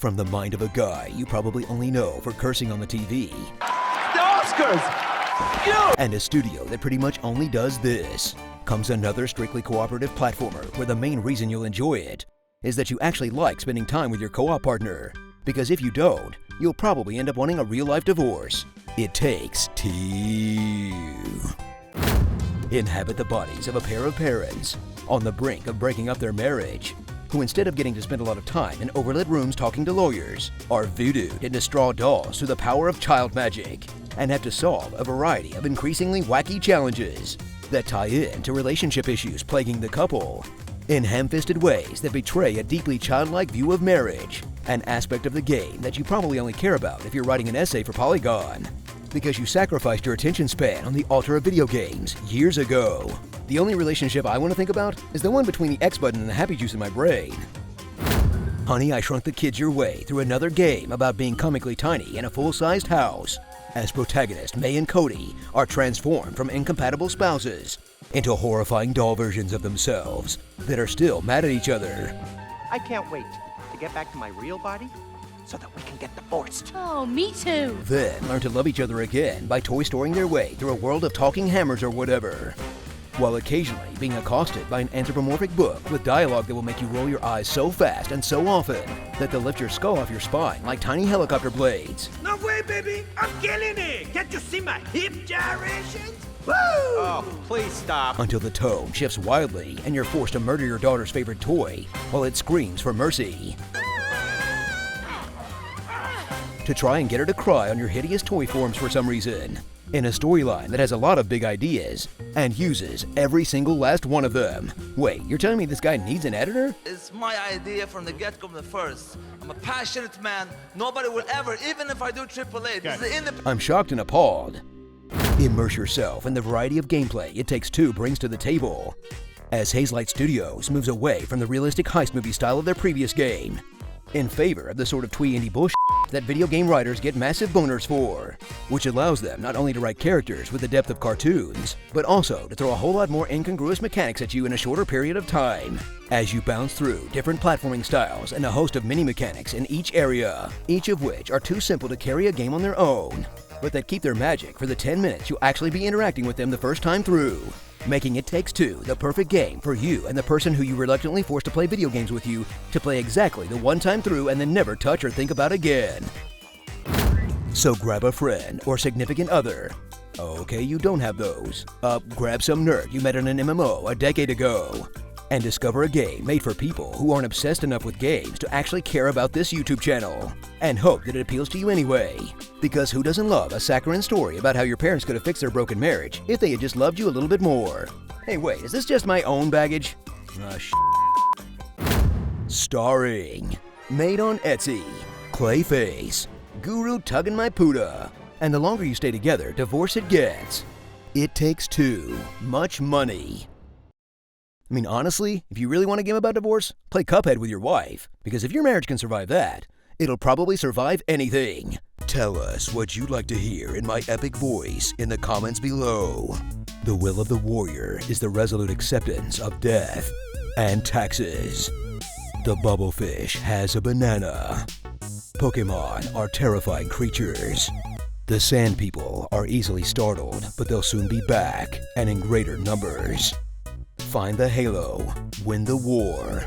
From the mind of a guy you probably only know for cursing on the TV. The Oscars! You! And a studio that pretty much only does this, comes another strictly cooperative platformer where the main reason you'll enjoy it is that you actually like spending time with your co-op partner. Because if you don't, you'll probably end up wanting a real-life divorce. It Takes Two. Inhabit the bodies of a pair of parents on the brink of breaking up their marriage, who instead of getting to spend a lot of time in overlit rooms talking to lawyers, are voodooed into straw dolls through the power of child magic, and have to solve a variety of increasingly wacky challenges that tie in to relationship issues plaguing the couple, in ham-fisted ways that betray a deeply childlike view of marriage, an aspect of the game that you probably only care about if you're writing an essay for Polygon, because you sacrificed your attention span on the altar of video games years ago. The only relationship I want to think about is the one between the X button and the happy juice in my brain. Honey, I Shrunk the Kids your way through another game about being comically tiny in a full-sized house, as protagonist May and Cody are transformed from incompatible spouses into horrifying doll versions of themselves that are still mad at each other. I can't wait to get back to my real body so that we can get divorced. Oh, me too. Then learn to love each other again by toy storing their way through a world of talking hammers or whatever, while occasionally being accosted by an anthropomorphic book with dialogue that will make you roll your eyes so fast and so often that they'll lift your skull off your spine like tiny helicopter blades. No way, baby! I'm killing it! Can't you see my hip gyrations? Woo! Oh, please stop. Until the tone shifts wildly and you're forced to murder your daughter's favorite toy while it screams for mercy, to try and get her to cry on your hideous toy forms for some reason, in a storyline that has a lot of big ideas and uses every single last one of them. Wait, you're telling me this guy needs an editor? It's my idea from the get-go, the first. I'm a passionate man. Nobody will ever, even if I do AAA. This is the independent. I'm shocked and appalled. Immerse yourself in the variety of gameplay It Takes Two brings to the table, as Hazelight Studios moves away from the realistic heist movie style of their previous game, in favor of the sort of twee indie bullshit that video game writers get massive boners for, which allows them not only to write characters with the depth of cartoons, but also to throw a whole lot more incongruous mechanics at you in a shorter period of time, as you bounce through different platforming styles and a host of mini-mechanics in each area, each of which are too simple to carry a game on their own, but that keep their magic for the 10 minutes you'll actually be interacting with them the first time through, making It Takes Two the perfect game for you and the person who you reluctantly forced to play video games with you to play exactly the one time through and then never touch or think about again. So grab a friend or significant other. Okay, you don't have those. Grab some nerd you met in an MMO a decade ago, and discover a game made for people who aren't obsessed enough with games to actually care about this YouTube channel, and hope that it appeals to you anyway. Because who doesn't love a saccharine story about how your parents could have fixed their broken marriage if they had just loved you a little bit more? Hey wait, is this just my own baggage? Starring, made on Etsy, Clayface, Guru tugging my puda, and the longer you stay together, divorce it gets. It Takes Two, much money. I mean, honestly, if you really want a game about divorce, play Cuphead with your wife, because if your marriage can survive that, it'll probably survive anything. Tell us what you'd like to hear in my epic voice in the comments below. The will of the warrior is the resolute acceptance of death and taxes. The bubblefish has a banana. Pokemon are terrifying creatures. The sand people are easily startled, but they'll soon be back, and in greater numbers. Find the halo, win the war.